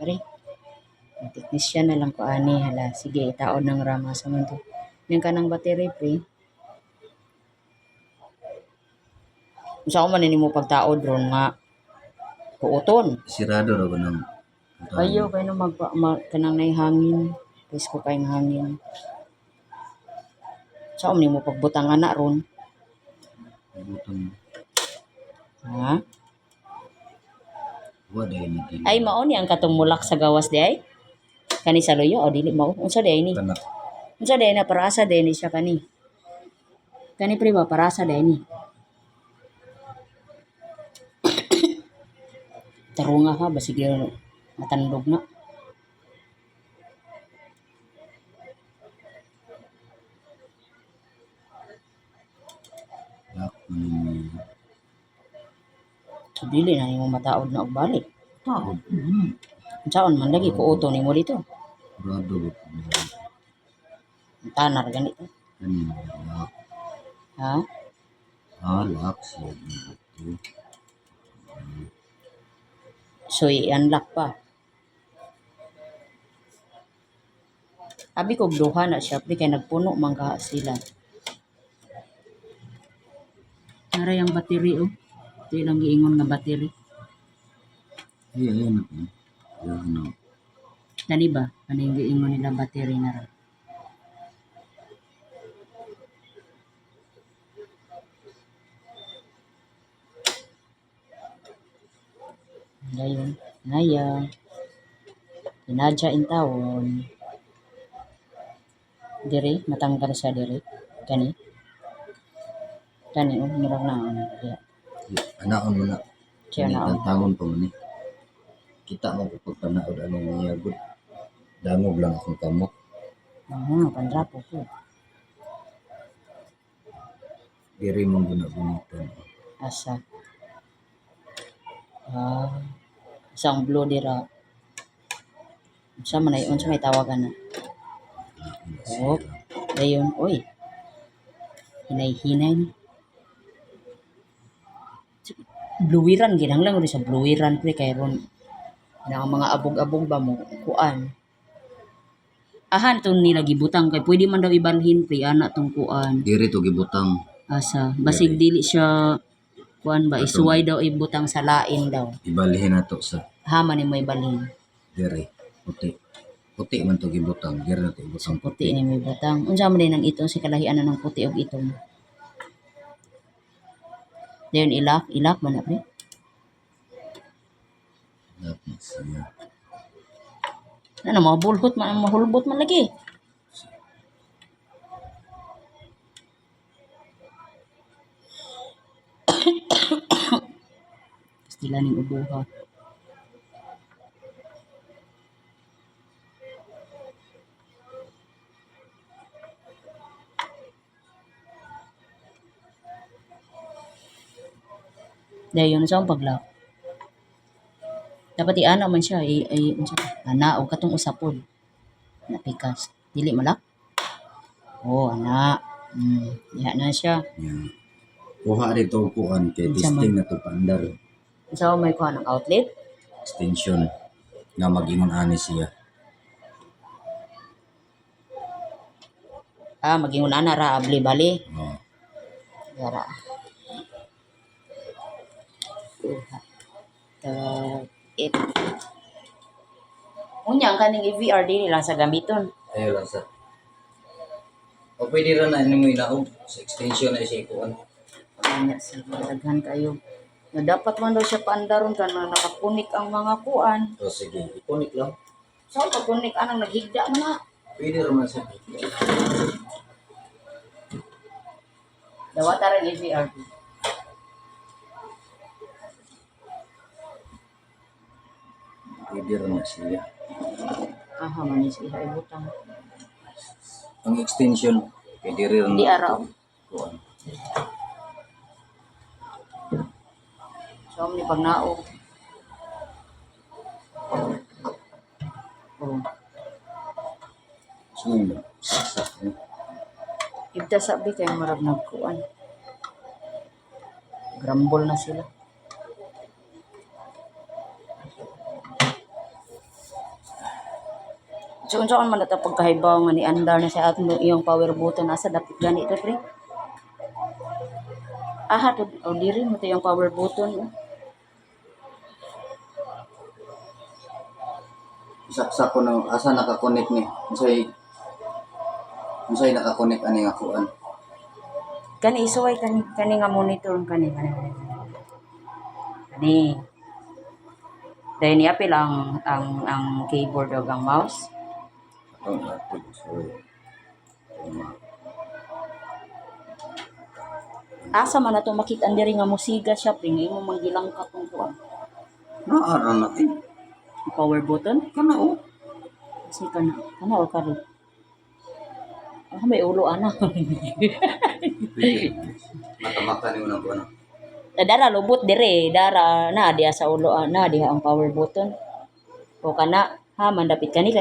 Pare, technician na lang ko ani. Hala, sige, itaon ng rama sa mundo. Yung kanang battery, pre. Kung saan ko man mo pagtaod ron nga, kuuton. Sirado ra ba ng Ayaw kayo na kanang na hangin. Pwes ko kayong hangin. Saan mo pagbutang anak ron? butang Ha? wa dahil naging Ay, mao ni ang katumulak sa gawas di ay? Kani sa loyo, o dili mao. Unsa di ay ni? kanak Unsa di ay na para asa di ay ni siya kani? Kani pre ba para asa di ay ni? Tarunga ka, basig yun matandog na. lak man So, dili na yung mataod na og balik. taod Unsaon man lagi kuuto nimo dito. rado Tanar ganito. kanina lak Ha? lak siya ito So, i-unlock pa. Abi ko duha na siya, pre, kay nagpuno man ka sila. Naray ang battery, oh. Ito lang giingon nga battery. ayan ako ayan ako Dali ba? Ano yung giingon nila battery na ra? Ngayon, ngayon. Pinadya in tawon. Diri, matanggal siya diri. Kani. Kani, oh, murag na. Kaya, anaon mo na kaya na, oh. tangon pa man kita mo ko pagpanaod anong niyagod dangog lang akong kamot Pandrapo ko. diri mong guna-gunitan Asa. Isang blue dira. Unsa man ay, unsa may tawagan na. Oh, dayon, oy. Hinay-hinay ni. Bluwiran, ginanglang rin sa bluwiran, pre, kay ron. Na mga abog-abog ba mo, kuan. Ahan itong nila gibutang, kay pwede man daw ibalhin, pre, ana tong kuan. diri to gibutang Asa, basig dili siya, kuan ba, isuway daw ibutang sa lain daw. ibalhin na to sa Haman ni mo ibalhin. diri puti man to gibutang diri na to ibutang Puti ni mo ibutang. Unsa man din ang itong si kalahian na ng puti og itong. Dayon ilak man na, pre. dapat siya Ano, mahulbot man lagi. Stila ning ubuha. Dayon sa paglock. Dapat i-ana man siya, unsa ana og katong usapod. Napikas. Dili malak? Oh, ana. Diha na siya. yan kuha dito kuan kay Unsa testing na to paandar Unsa may kuha ng outlet? extension nga magingon ani siya Magingon ana ra abli bali. oh Yara. It. Unya ang kaning EVR dili lang sa gamiton. ayo lang sa o pwede ra na nimo inaog sa extension ay siya kuan Kanya sa daghan kayo. Na dapat man daw siya paandaron ka na nakapunik ang mga kuan. so sige ikonik lang So pagpunik anang naghigda man na. pwede ra man sa Dawat ra EVR. pwede ra na siya Manis iha ibutang. ang extension pwede ra Di araw. kuan So ni pagnaog. Oh. so saksak Ibta sabi kay marag nagkuan. Grumble na sila. So unsa man ata pagkahibaw nga ni andar na sa aton iyong power button asa dapat gani ito pre? Aha to o diri mo to yung power button. Saksak ko na asa naka-connect ni. Unsay naka-connect ani nga kuan. Kani isuway kani nga monitor kani. Dahil ni apil ang keyboard o ang mouse. Ato na sorry. Asa man nato makita diri nga musiga siya pre nga imo manggilang ka tong kuan. Naara na eh. Power button. Kana o. Kasi kana o kari. Ah, may ulo ana. Mata-mata ni unang kuan. Dara lubot dire, dara na diha sa ulo na diha ang power button. O kana ha mandapit kani.